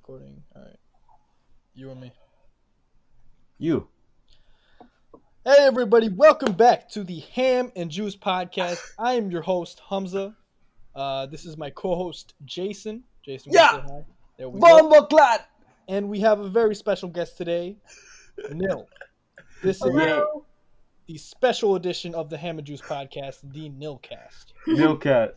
recording. All right. You and me. You. Hey, everybody. Welcome back to the Ham and Juice podcast. I am your host, Hamza. This is my co-host, Jason. Jason, Yeah. say hi. There we go. Bomboclat. And we have a very special guest today, Nil. This is the special edition of the Ham and Juice podcast, the Nilcast. Nilcast.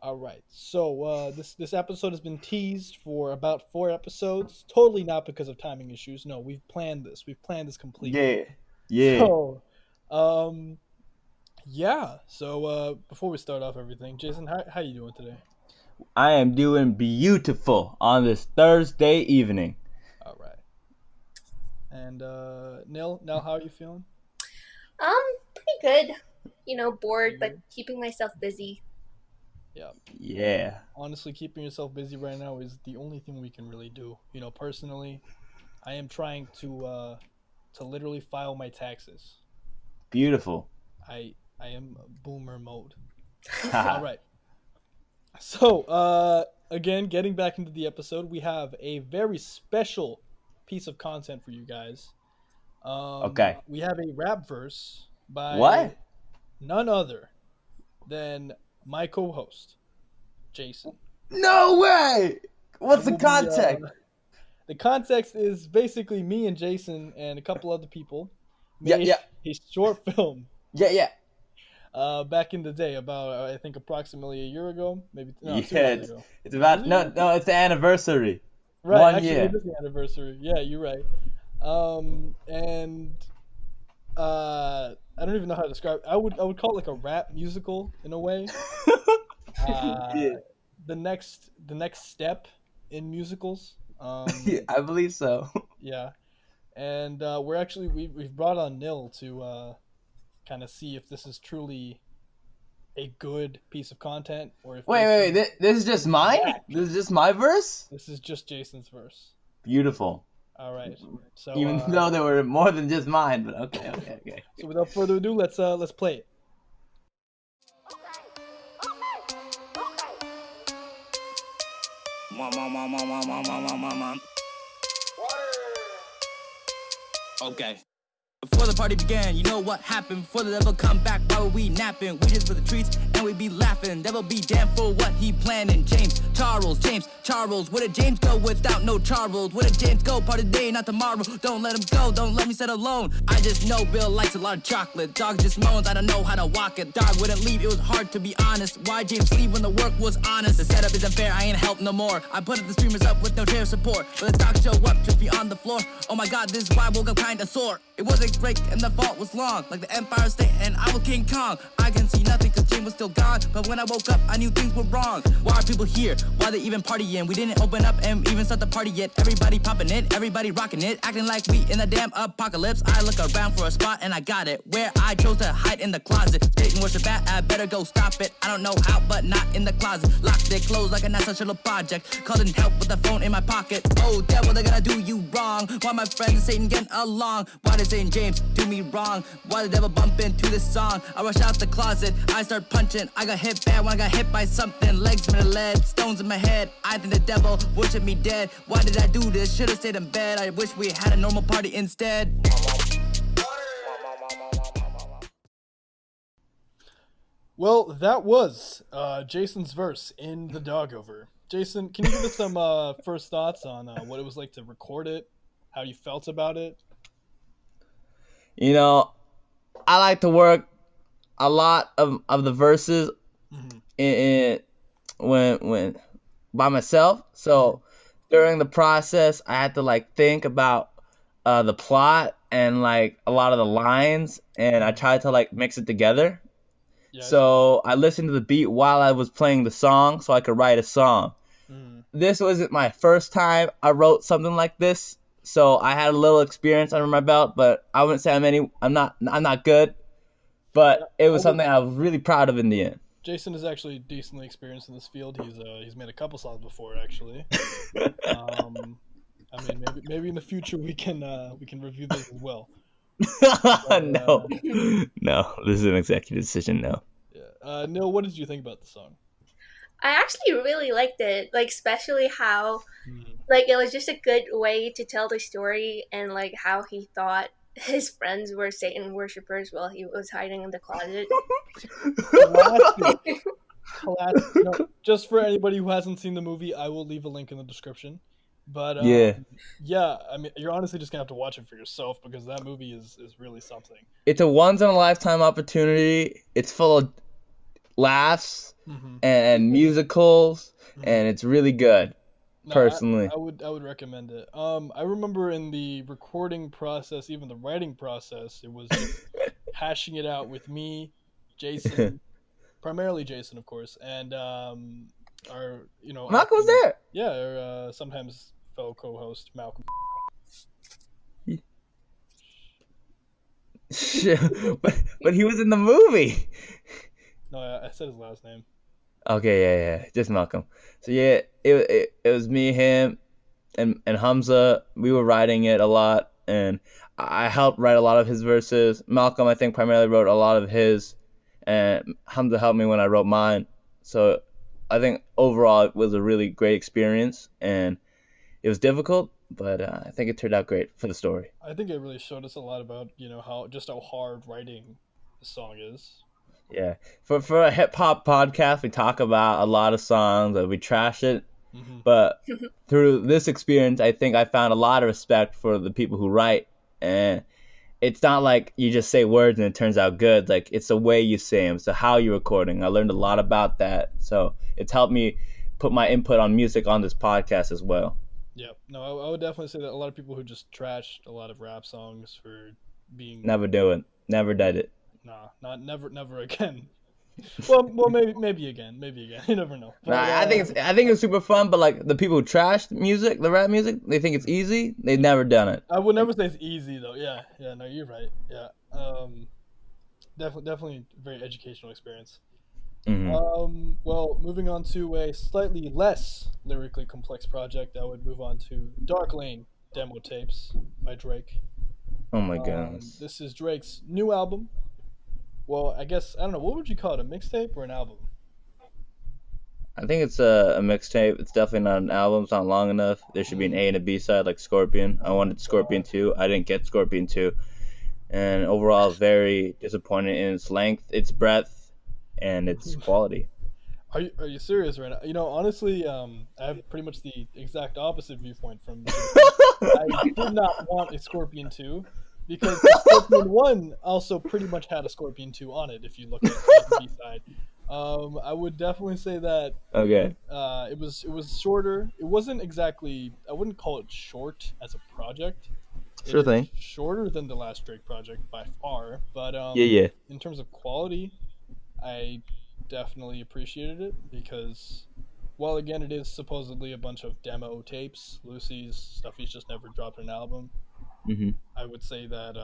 All right. So this episode has been teased for about 4 episodes. Totally not because of timing issues. No, we've planned this. We've planned this completely. Yeah. So, yeah. So before we start off everything, Jason, how you doing today? I am doing beautiful on this Thursday evening. All right. And Nil, how are you feeling? Pretty good. Bored, but keeping myself busy. Yeah. Honestly, keeping yourself busy right now is the only thing we can really do. Personally, I am trying to literally file my taxes. Beautiful. I am boomer mode. All right. So, again, getting back into the episode, we have a very special piece of content for you guys. Okay. We have a rap verse by What? None other than my co-host, Jason. No way! What's the It will context? The context is basically me and Jason and a couple other people made a short film. Yeah. Back in the day, about I think approximately a year ago, maybe 2 years ago. It's about no, it's the anniversary. Right, 1 actually, year. it is the anniversary. Yeah, you're right. And I don't even know how to describe it. I would call it like a rap musical in a way. Yeah. The next step in musicals. I believe so. Yeah, and we've brought on Nil to kind of see if this is truly a good piece of content or if Wait. This is just mine? This is just my verse? This is just Jason's verse. Beautiful. All right. So even though there were more than just mine, but okay. So without further ado, let's play it. Okay. Before the party began, you know what happened. Before the devil come back, why were we napping? We just for the treats and we be laughing. Devil be damned for what he planning. James Charles, where did James go without no Charles? Where did James go? Part of the day, not tomorrow. Don't let him go, don't let me sit alone. I just know Bill likes a lot of chocolate. Dog just moans, I don't know how to walk it. Dog wouldn't leave, it was hard to be honest. Why James leave when the work was honest? The setup isn't fair, I ain't help no more. I put the streamers up with no chair support. But the dog show up, just be on the floor. Oh my god, this vibe woke up kinda sore. It wasn't great and the fault was long, like the Empire State and I was King Kong. I can see nothing cause James was still gone, but when I woke up I knew things were wrong. Why are people here? Why they even partying? We didn't open up and even start the party yet. Everybody popping it, everybody rocking it, acting like we in the damn apocalypse. I look around for a spot and I got it, where I chose to hide in the closet. Satan worship at, I better go stop it. I don't know how, but not in the closet. Locked it closed like a national project. Calling help with the phone in my pocket. Oh devil, they're gonna do you wrong. Why my friend and Satan getting along? Why did Saint James do me wrong? Why the devil bump into this song? I rush out the closet, I start punching. I got hit bad when I got hit by something. Legs in the lead, stones in my head. I think the devil worship me dead. Why did I do this? Should've stayed in bed. I wish we had a normal party instead. Well, that was Jason's verse in the Dogover. Jason, can you give us some first thoughts on what it was like to record it? How you felt about it? You know, I like to work a lot of the verses in when by myself. So during the process, I had to think about the plot and a lot of the lines, and I tried to mix it together. Yeah, So I listened to the beat while I was playing the song, so I could write a song. This wasn't my first time I wrote something like this. So I had a little experience under my belt, but I wouldn't say I'm not good. But it was something I was really proud of in the end. Jason is actually decently experienced in this field. He's made a couple songs before, actually. I mean, maybe in the future we can review this as well. But, No, this is an executive decision. No. Yeah. Neil, what did you think about the song? I actually really liked it, especially how Like, it was just a good way to tell the story and, like, how he thought his friends were Satan worshippers while he was hiding in the closet. Classic. Classic. No, just for anybody who hasn't seen the movie, I will leave a link in the description. But Yeah. yeah, I mean, you're honestly just gonna have to watch it for yourself because that movie is really something. It's a once in a lifetime opportunity. It's full of laughs and musicals, and it's really good. No, Personally, I would recommend it. I remember in the recording process, even the writing process, it was just hashing it out with me, Jason, primarily Jason, of course, and our Malcolm was there. Yeah, our sometimes fellow co-host Malcolm. but he was in the movie. No, I said his last name. Okay, yeah, just Malcolm. So yeah, it was me, him, and Hamza. We were writing it a lot, and I helped write a lot of his verses. Malcolm, I think, primarily wrote a lot of his, and Hamza helped me when I wrote mine. So I think overall it was a really great experience, and it was difficult, but I think it turned out great for the story. I think it really showed us a lot about how hard writing the song is. Yeah, for a hip hop podcast, we talk about a lot of songs, we trash it, but through this experience, I think I found a lot of respect for the people who write, and it's not like you just say words and it turns out good. Like, it's the way you say them, so how you're recording. I learned a lot about that, so it's helped me put my input on music on this podcast as well. Yeah, no, I would definitely say that a lot of people who just trashed a lot of rap songs for being Never do it. Never did it. Nah, never again. Well, maybe again. You never know. But, I think it's super fun, but like the people who trash music, the rap music, they think it's easy. They've never done it. I would never say it's easy though. Yeah. No, you're right. Yeah. Definitely a very educational experience. Well, moving on to a slightly less lyrically complex project, I would move on to Dark Lane demo tapes by Drake. Oh my goodness. This is Drake's new album. Well, I guess, I don't know, what would you call it, a mixtape or an album? I think it's a mixtape. It's definitely not an album. It's not long enough. There should be an A and a B side like Scorpion. I wanted Scorpion 2. I didn't get Scorpion 2. And overall, I was very disappointed in its length, its breadth, and its quality. Are you serious right now? Honestly, I have pretty much the exact opposite viewpoint from I did not want a Scorpion 2 because Scorpion 1 also pretty much had a Scorpion 2 on it if you look at the B side. I would definitely say that Okay. it was shorter. It wasn't exactly, I wouldn't call it short as a project. Sure thing. Shorter than the last Drake project by far, but Yeah. in terms of quality, I definitely appreciated it because, well, again, it is supposedly a bunch of demo tapes, Lucy's stuff he's just never dropped an album. I would say that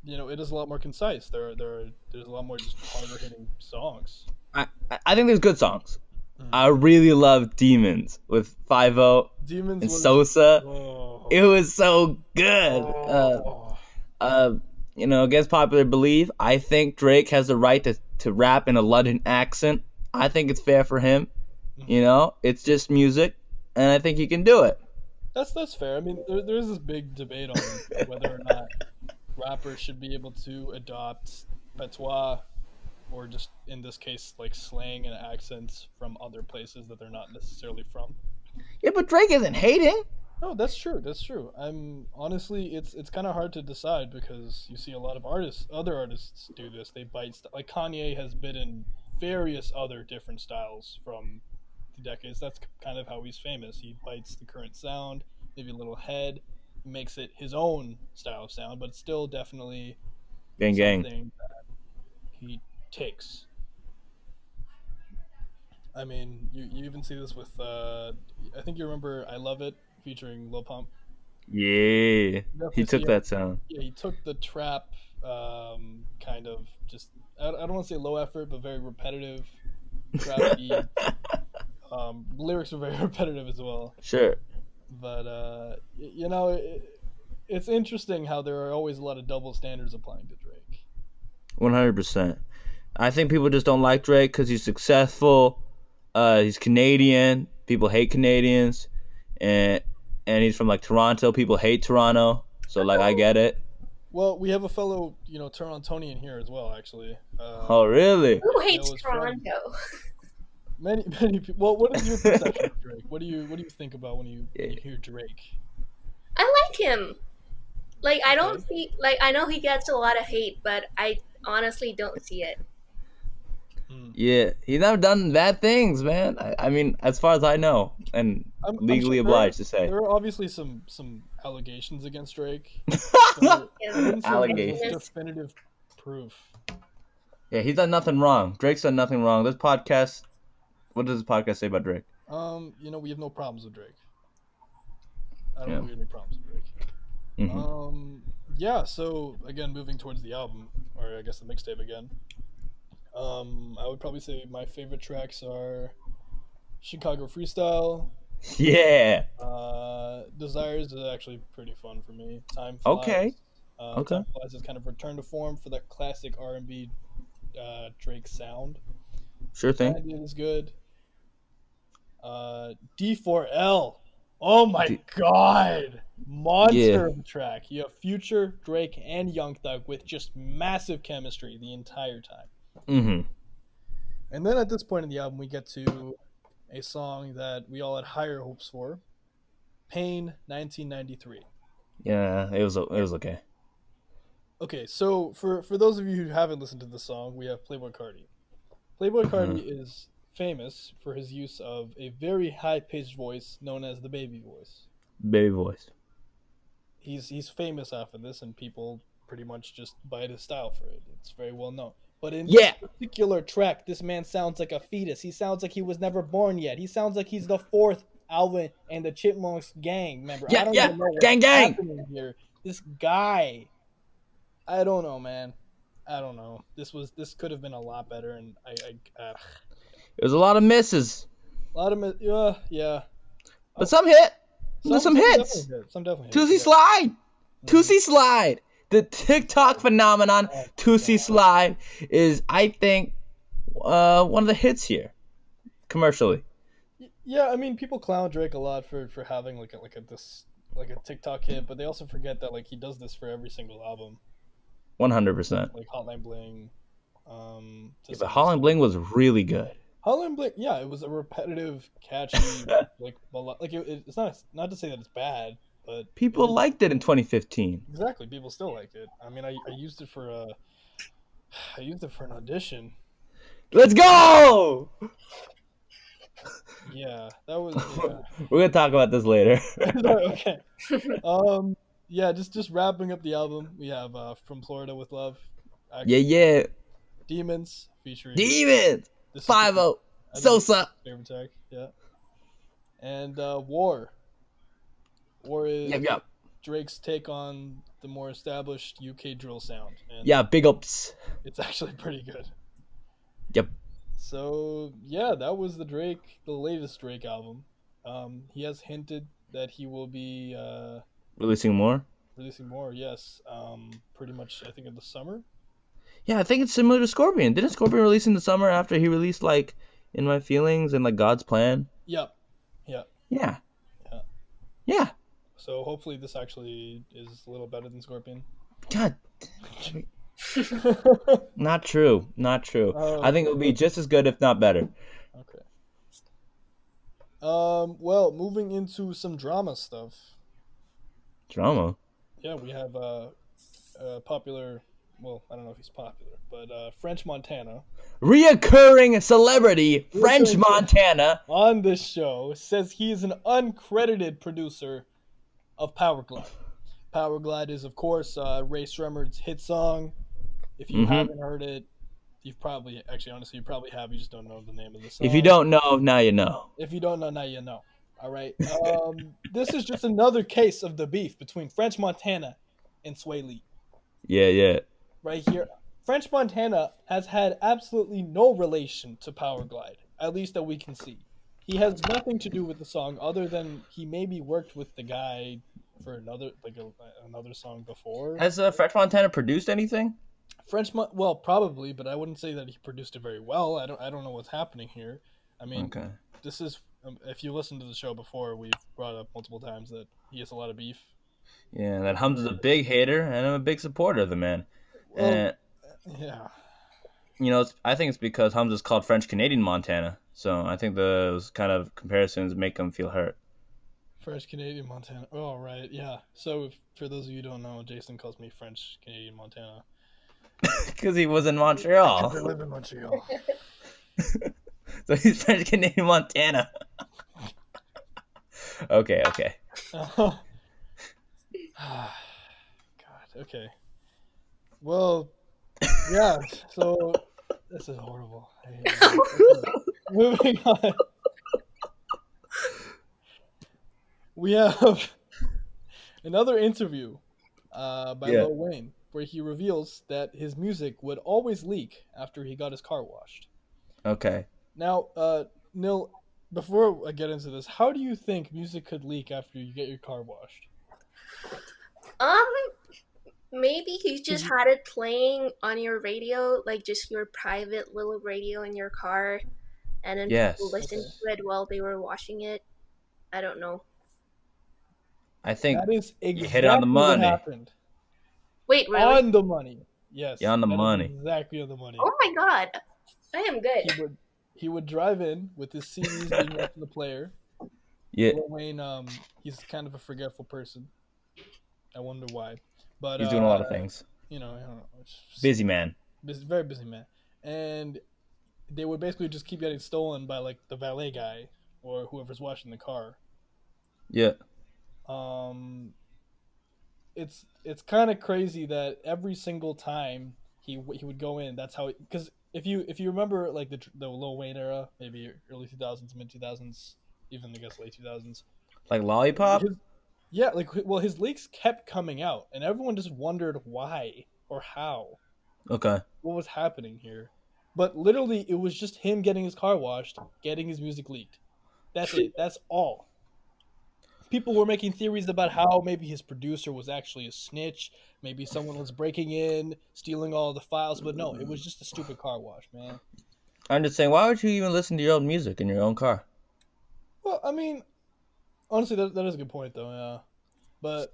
it is a lot more concise. There's a lot more just harder hitting songs. I think there's good songs. I really love Demons with 5-0 and Sosa. Oh, It was so good. Against popular belief, I think Drake has the right to rap in a London accent. I think it's fair for him. It's just music, and I think he can do it. That's fair. I mean, there is this big debate on whether or not rappers should be able to adopt patois, or just in this case, like slang and accents from other places that they're not necessarily from. Yeah, but Drake isn't hating. No, that's true. I'm honestly, it's kind of hard to decide because you see a lot of other artists do this. They bite like Kanye has bitten various other different styles from the decades. That's kind of how he's famous. He bites the current sound, maybe a little head, makes it his own style of sound, but it's still definitely Gang. something that he takes. I mean, you even see this with I think you remember "I Love It" featuring Lil Pump. Yeah, he took that sound. Yeah, he took the trap, kind of just I don't want to say low effort, but very repetitive trap beat. Lyrics are very repetitive as well. Sure. But it's interesting how there are always a lot of double standards applying to Drake. 100%. I think people just don't like Drake because he's successful. He's Canadian. People hate Canadians. and he's from like Toronto. People hate Toronto, so like I get it. Well, we have a fellow, Torontonian here as well, actually. Oh really? Who hates was from- Toronto? Many people. Well, what is your perception of Drake? What do you think about when you hear Drake? I like him. Like, I don't see, like, I know he gets a lot of hate, but I honestly don't see it. Yeah, he's never done bad things, man. I mean, as far as I know, and I'm legally obliged to say. There are obviously some allegations against Drake. Allegations. Definitive proof. Yeah, he's done nothing wrong. Drake's done nothing wrong. This podcast, what does this podcast say about Drake? We have no problems with Drake. I don't think we have any problems with Drake. Yeah, so again, moving towards the album, or I guess the mixtape again. I would probably say my favorite tracks are Chicago Freestyle. Yeah. Desires is actually pretty fun for me. Time Flies. Okay. Time Flies is kind of return to form for that classic R&B Drake sound. Sure thing. It is good. D4L. Oh my god. Monster of a track. You have Future, Drake, and Young Thug with just massive chemistry the entire time. And then at this point in the album, we get to a song that we all had higher hopes for. Pain, 1993. Yeah, it was okay. Okay, so for those of you who haven't listened to the song, we have Playboi Carti. Playboi Carti is famous for his use of a very high-pitched voice known as the baby voice. Baby voice. He's famous after this, and people pretty much just bite his style for it. It's very well known. But in this particular track, this man sounds like a fetus. He sounds like he was never born yet. He sounds like he's the fourth Alvin and the Chipmunks gang member. I don't even know what's happening here. This guy, I don't know, man. I don't know. This could have been a lot better, and It was a lot of misses. A lot of yeah. But some hit. Some Definitely hits. hit. Some definitely hit. Tootsie Slide. Tootsie Slide. The TikTok phenomenon, Tootsie Slide, is, I think, one of the hits here, commercially. Yeah, I mean, people clown Drake a lot for having like a TikTok hit, but they also forget that like he does this for every single album. 100%. Like Hotline Bling. But Hotline Bling was really good. Hotline Bling, yeah, it was a repetitive, catchy, it's not to say that it's bad. But people liked it in 2015. Exactly, people still liked it. I mean, I used it for an audition. Let's go. Yeah, that was. Yeah. We're gonna talk about this later. Okay. Yeah, just wrapping up the album. We have From Florida with Love. Actually, yeah. Demons featuring. 5-0. Sosa. Favorite track, yeah. And War. War is Drake's take on the more established UK drill sound. And big ups. It's actually pretty good. Yep. So, yeah, that was the latest Drake album. He has hinted that he will be... Releasing more? Releasing more, yes. Pretty much, I think, in the summer. Yeah, I think it's similar to Scorpion. Didn't Scorpion release in the summer after he released, like, In My Feelings and, like, God's Plan? Yep. Yeah. So hopefully this actually is a little better than Scorpion. God. Not true. I think it'll be just as good, if not better. Okay. Well, moving into some drama stuff. Drama? Yeah, we have popular... Well, I don't know if he's popular, but French Montana. Reoccurring celebrity, French Montana. On this show, says he is an uncredited producer of Powerglide. Powerglide is, of course, Ray Shremmerd's hit song. If you haven't heard it, you've probably... Actually, honestly, you probably have. You just don't know the name of the song. If you don't know, now you know. If you don't know, now you know. All right? This is just another case of the beef between French Montana and Sway Lee. Yeah. Right here. French Montana has had absolutely no relation to Powerglide, at least that we can see. He has nothing to do with the song other than he maybe worked with the guy for another song before. Has French Montana produced anything? Well, probably, but I wouldn't say that he produced it very well. I don't know what's happening here. I mean, This is if you listen to the show before, we've brought up multiple times that he has a lot of beef. Yeah, that Hamza's a big hater, and I'm a big supporter of the man. Well, And yeah. I think it's because Hamza's called French Canadian Montana, so I think those kind of comparisons make him feel hurt. French Canadian Montana. Oh, right, yeah. So, for those of you who don't know, Jason calls me French Canadian Montana. Because he was in Montreal. Because I live in Montreal. So he's French Canadian Montana. Okay. God, okay. Well, yeah, so this is horrible. I hate it. Okay. Moving on. We have another interview by Lil Wayne where he reveals that his music would always leak after he got his car washed. Okay. Now, Nil, before I get into this, how do you think music could leak after you get your car washed? Maybe you just had it playing on your radio, like just your private little radio in your car, and then people listened to it while they were washing it. I don't know. I think that is exactly you hit it on the money. What happened. Wait, really? On the money. Yes. You're on the money. Exactly on the money. Oh my god. I am good. He would drive in with his CDs being left in the player. Yeah. Lil Wayne, he's kind of a forgetful person. I wonder why. But he's doing a lot of things. You know, busy man. Very busy man. And they would basically just keep getting stolen by like the valet guy or whoever's washing the car. Yeah. It's kind of crazy that every single time he would go in, that's how, because if you remember like the Lil Wayne era, maybe early 2000s, mid 2000s, even I guess late 2000s, like Lollipop. His leaks kept coming out, and everyone just wondered why or how. Okay. What was happening here? But literally, it was just him getting his car washed, getting his music leaked. That's it. That's all. People were making theories about how maybe his producer was actually a snitch. Maybe someone was breaking in, stealing all the files. But no, it was just a stupid car wash, man. I'm just saying, why would you even listen to your own music in your own car? Well, I mean, honestly, that is a good point, though, yeah. But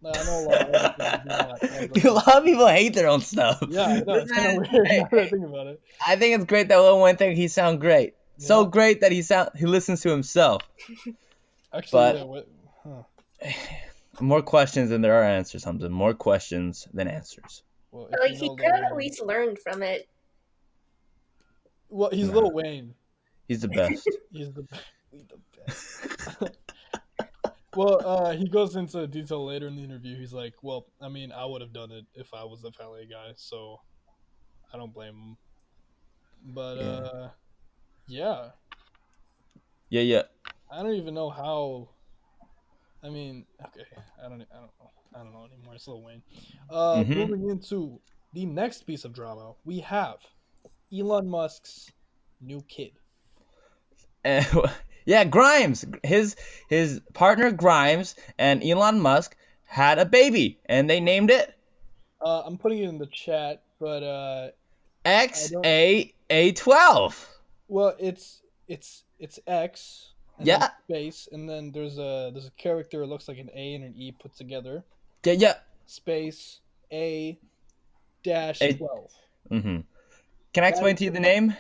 I know a lot of people a lot of people hate their own stuff. Yeah, I know. It's kind of weird now that I think about it. I think it's great that Lil Wayne thinks he sounds great. Yeah. So great that he listens to himself. Actually, more questions than there are answers, Hamza. More questions than answers. Well, like he could have at least learned from it. Well, he's Lil Wayne. He's the best. He's the best. Well, he goes into detail later in the interview. He's like, well, I mean, I would have done it if I was the valet guy, so I don't blame him. But, yeah. Yeah. I don't even know how. I mean, okay, I don't know anymore. It's Lil Wayne. Moving into the next piece of drama, we have Elon Musk's new kid. Yeah, Grimes. His partner Grimes and Elon Musk had a baby, and they named it. I'm putting it in the chat, but XA12. Well, it's X. And yeah. Space, and then there's a character. It looks like an A and an E put together. Yeah. Space A -12. Mm-hmm. Can I explain to you the name?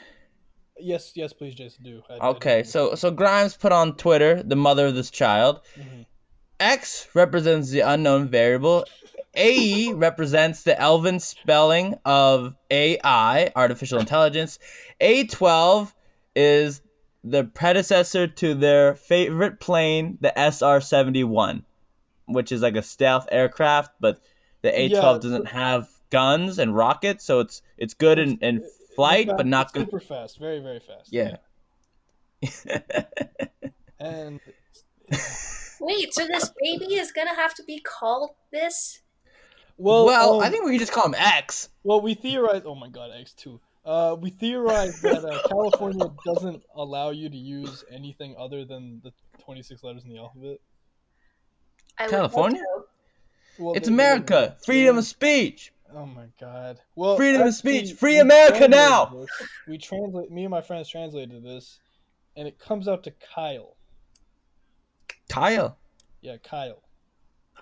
Yes, please, Jason. Do. Okay, so Grimes put on Twitter, the mother of this child. Mm-hmm. X represents the unknown variable. AE represents the Elven spelling of AI, artificial intelligence. A12 is the predecessor to their favorite plane, the SR-71, which is like a stealth aircraft, but the A-12 doesn't have guns and rockets, so it's good in flight, but not good. Super fast, very, very fast. Yeah. And wait, so this baby is gonna have to be called this? Well, I think we can just call him X. Well, we theorize. Oh my God, X2. We theorize that California doesn't allow you to use anything other than the 26 letters in the alphabet. California? Well, it's America. Freedom of speech. Oh my God. Well, freedom of speech. Free America now. We translate. Me and my friends translated this, and it comes out to Kyle. Kyle. Yeah, Kyle.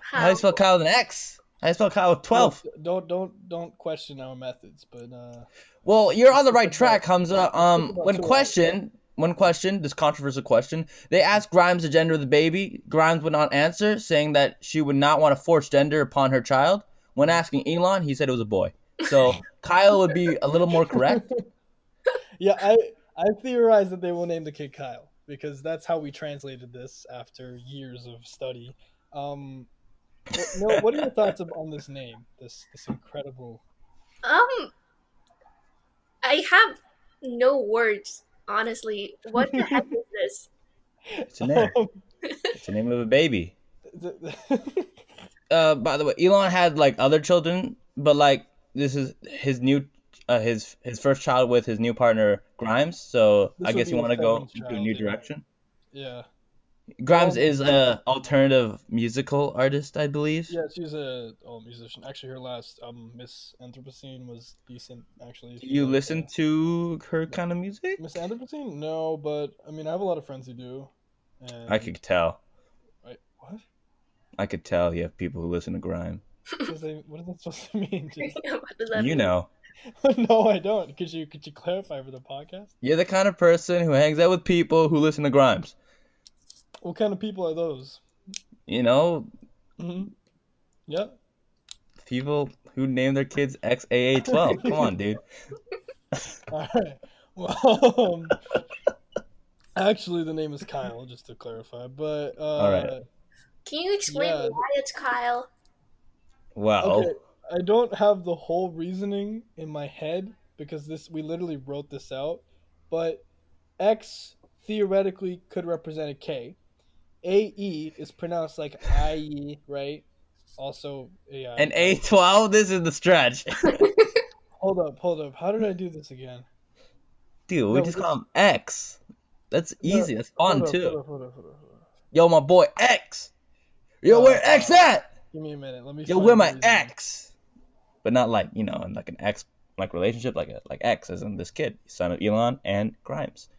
How do you spell Kyle with an X? How do you spell Kyle with 12? Don't question our methods, but well, you're on the right track, Hamza. One question, this controversial question. They asked Grimes the gender of the baby. Grimes would not answer, saying that she would not want to force gender upon her child. When asking Elon, he said it was a boy. So Kyle would be a little more correct. Yeah, I theorize that they will name the kid Kyle because that's how we translated this after years of study. No, what are your thoughts on this name? This incredible. I have no words, honestly. What the heck is this? It's a name. It's the name of a baby. By the way, Elon had like other children, but like this is his new, his first child with his new partner Grimes. So I guess you want to go into a new direction. Yeah. Grimes is a alternative musical artist, I believe. Yeah, she's a musician. Actually, her last album, Miss Anthropocene, was decent. Actually, Do you listen to her kind of music? Miss Anthropocene? No, but I mean, I have a lot of friends who do. And... I could tell. Wait, what? I could tell you have people who listen to grime. What is that supposed to mean? What does that mean? Know. No, I don't. Could you clarify for the podcast? You're the kind of person who hangs out with people who listen to grimes. What kind of people are those? You know. Mm-hmm. Yep. People who name their kids XAA12. Come on, dude. All right. Well, actually, the name is Kyle, just to clarify. But all right. Can you explain why it's Kyle? Well, okay, I don't have the whole reasoning in my head because we literally wrote this out, but X theoretically could represent a K. AE is pronounced like IE, right? Also AI. And A12, this is the stretch. Hold up. How did I do this again? Dude, we just call him X. That's easy. That's fun, too. Hold up. Yo, my boy, X. Yo, where X at? Give me a minute. Let me. Yo, where my X? But not like, in like an X like relationship, like X as in this kid, son of Elon and Grimes.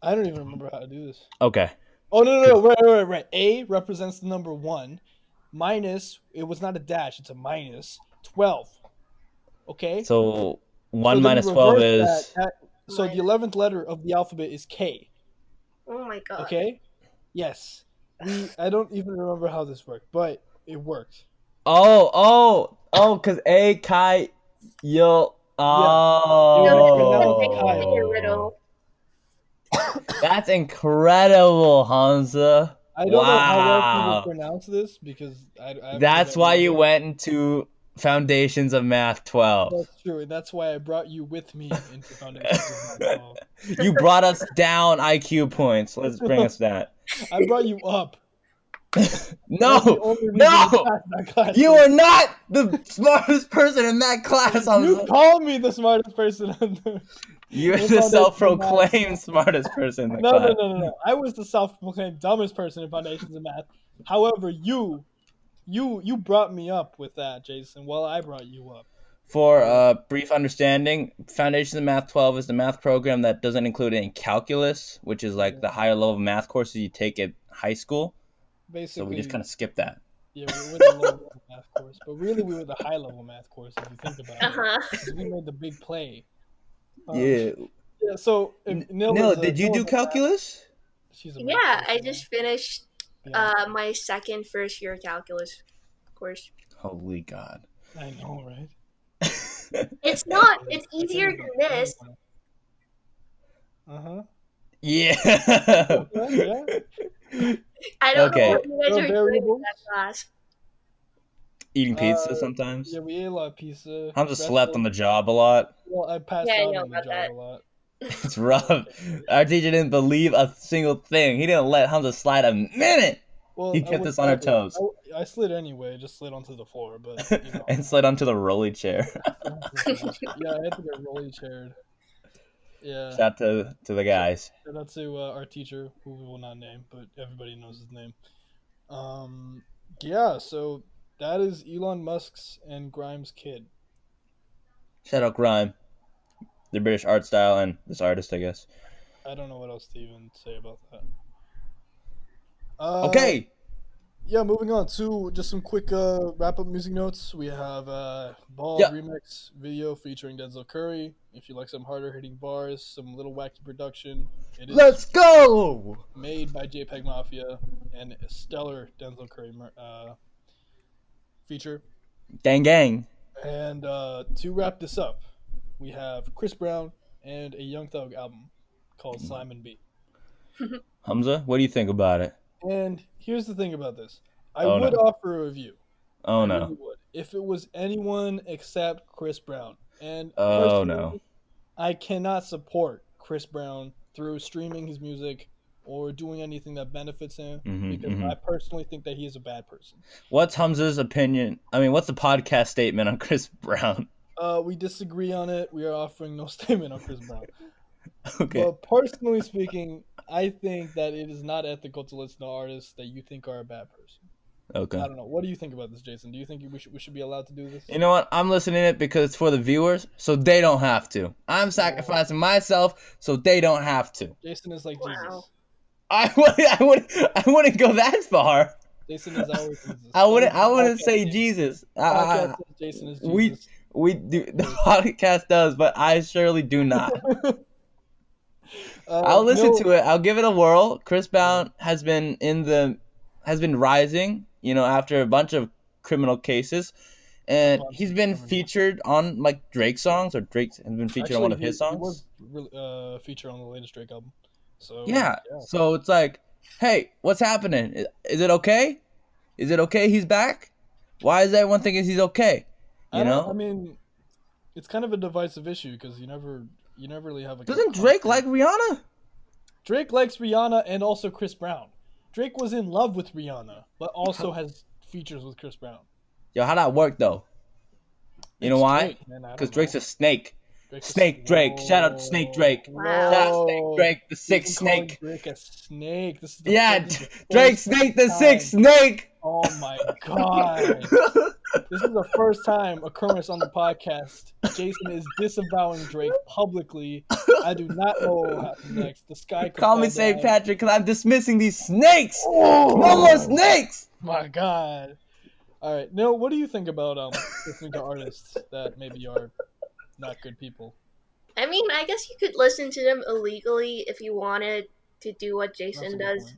I don't even remember how to do this. Okay. Oh no! Right. A represents the number 1. Minus, it was not a dash. It's a minus 12. Okay. So 1 minus 12 is. So the 11th letter of the alphabet is K. Oh my god. Okay. Yes. I don't even remember how this worked, but it worked. Oh, because A, Kai, Yo. Oh. That's incredible, Hamza. I don't know how else you would pronounce this because I that's why you went into Foundations of Math 12. That's true, and that's why I brought you with me into Foundations of Math 12. You brought us down IQ points. Let's bring us that. I brought you up. No! You are not the smartest person in that class. You called me the smartest person. You're the self-proclaimed smartest person in the class. No. I was the self-proclaimed dumbest person in Foundations of Math. However, you brought me up with that, Jason, while I brought you up. For brief understanding, Foundations of Math 12 is the math program that doesn't include any calculus, which is like the higher level math courses you take at high school. Basically, so we just kind of skipped that. Yeah, we were the low level math course, but really we were the high level math course if you think about it. We made the big play. Yeah. So Nil, did you do calculus? Yeah, I just finished my second first year calculus course. Holy God. I know, right? It's not. It's easier than this. Yeah. I don't know what you guys are doing in that class. Eating pizza sometimes. Yeah, we ate a lot of pizza. I'm just slept on the job a lot. Well, I passed out on the job a lot. It's rough. Our teacher didn't believe a single thing. He didn't let Hamza slide a minute. Well, he kept us on our toes. I slid anyway. Just slid onto the floor, but and slid onto the rolly chair. Yeah, I had to get rolly chaired. Yeah. Shout out to the guys. Shout out to our teacher, who we will not name, but everybody knows his name. Yeah. So that is Elon Musk's and Grimes' kid. Shout out Grime. the British art style and this artist, I guess. I don't know what else to even say about that. Okay. Yeah, moving on to just some quick wrap-up music notes. We have Bald remix video featuring Denzel Curry. If you like some harder-hitting bars, some little wacky production, it is Let's go! Made by JPEG Mafia and a stellar Denzel Curry feature. Gang gang. And to wrap this up, we have Chris Brown and a Young Thug album called Slime and B. Hamza, what do you think about it? And here's the thing about this. I would offer a review. Oh, I no. really would. If it was anyone except Chris Brown. And no. I cannot support Chris Brown through streaming his music or doing anything that benefits him because I personally think that he is a bad person. What's Hamza's opinion? I mean, what's the podcast statement on Chris Brown? We disagree on it. We are offering no statement on Chris Brown. Okay. But personally speaking, I think that it is not ethical to listen to artists that you think are a bad person. Okay. I don't know. What do you think about this, Jason? Do you think we should be allowed to do this? You know what? I'm listening to it because it's for the viewers, so they don't have to. I'm sacrificing myself so they don't have to. Jason is like Jesus. I wouldn't go that far. Jason is our Jesus. I wouldn't say Jesus. Jason is Jesus. We do, the podcast does, but I surely do not. I'll listen to it. I'll give it a whirl. Chris Brown has been rising, after a bunch of criminal cases, and he's been featured on like Drake songs, or Drake has been featured on one of his songs. He was really, featured on the latest Drake album. So yeah. So it's like, hey, what's happening? Is it okay? Is it okay he's back? Why is everyone thinking he's okay? I mean, it's kind of a divisive issue because you never really have a. Doesn't Drake like Rihanna? Drake likes Rihanna and also Chris Brown. Drake was in love with Rihanna, but also has features with Chris Brown. Yo, how'd that work though? You know why? Because Drake's a snake. Snake Drake. Shout out to Snake Drake. Wow. Shout out Snake Drake, the sixth snake. Drake a snake. This is Drake Snake, the sixth snake. Oh my god. This is the first time occurrence on the podcast. Jason is disavowing Drake publicly. I do not know what will happen next. The sky could Call me St. Patrick because I'm dismissing these snakes. No more snakes. My god. All right. Neil, what do you think about listening to artists that maybe are not good people? I mean, I guess you could listen to them illegally if you wanted to do what Jason does.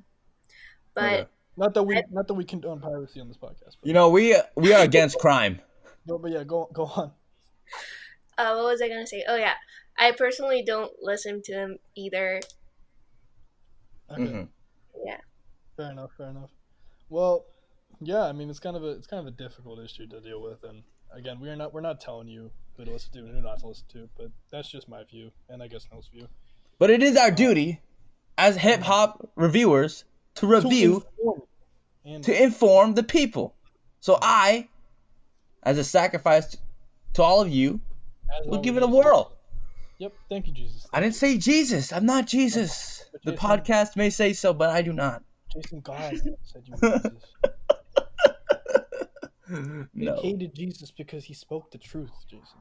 But okay. Not that we condone piracy on this podcast. But. We are against crime. No, but yeah, go on. What was I gonna say? Oh yeah, I personally don't listen to him either. Okay. Mm-hmm. Yeah. Fair enough. Well, yeah, I mean it's kind of a difficult issue to deal with, and again, we're not telling you who to listen to and who not to listen to, but that's just my view, and I guess Noel's view. But it is our duty as hip hop reviewers to review, to inform the people. So I, as a sacrifice to all of you, will give it a whirl. Yep, thank you, Jesus. I didn't say Jesus. I'm not Jesus. The podcast may say so, but I do not. Jason, God said you were Jesus. No. They hated Jesus because he spoke the truth, Jason.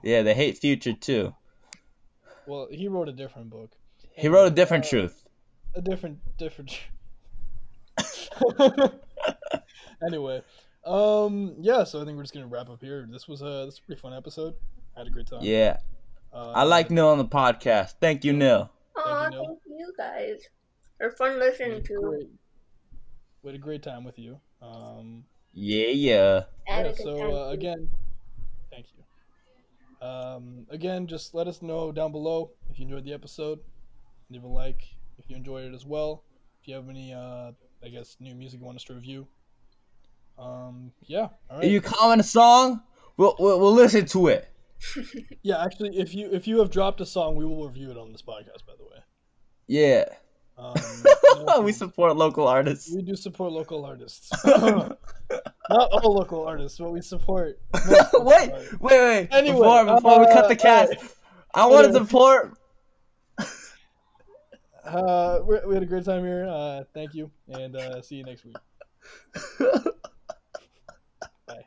Yeah, they hate Future too. Well, he wrote a different book. He wrote a different truth. A different. Anyway, yeah. So I think we're just gonna wrap up here. This was a pretty fun episode. I had a great time. Yeah. I like Nil on the podcast. Thank you, Nil. Thank you guys. They're fun listening to. We had a great time with you. Yeah. So again, thank you. Again, just let us know down below if you enjoyed the episode. Leave a like if you enjoyed it as well. If you have any, new music you want us to review. Yeah. All right. If you comment a song, we'll listen to it. Yeah, actually, if you have dropped a song, we will review it on this podcast. By the way. Yeah. We support local artists. We do support local artists. Not all local artists, but we support. Wait. Anyway, before we cut the cast, I want to support. We had a great time here. Thank you, and see you next week. Bye.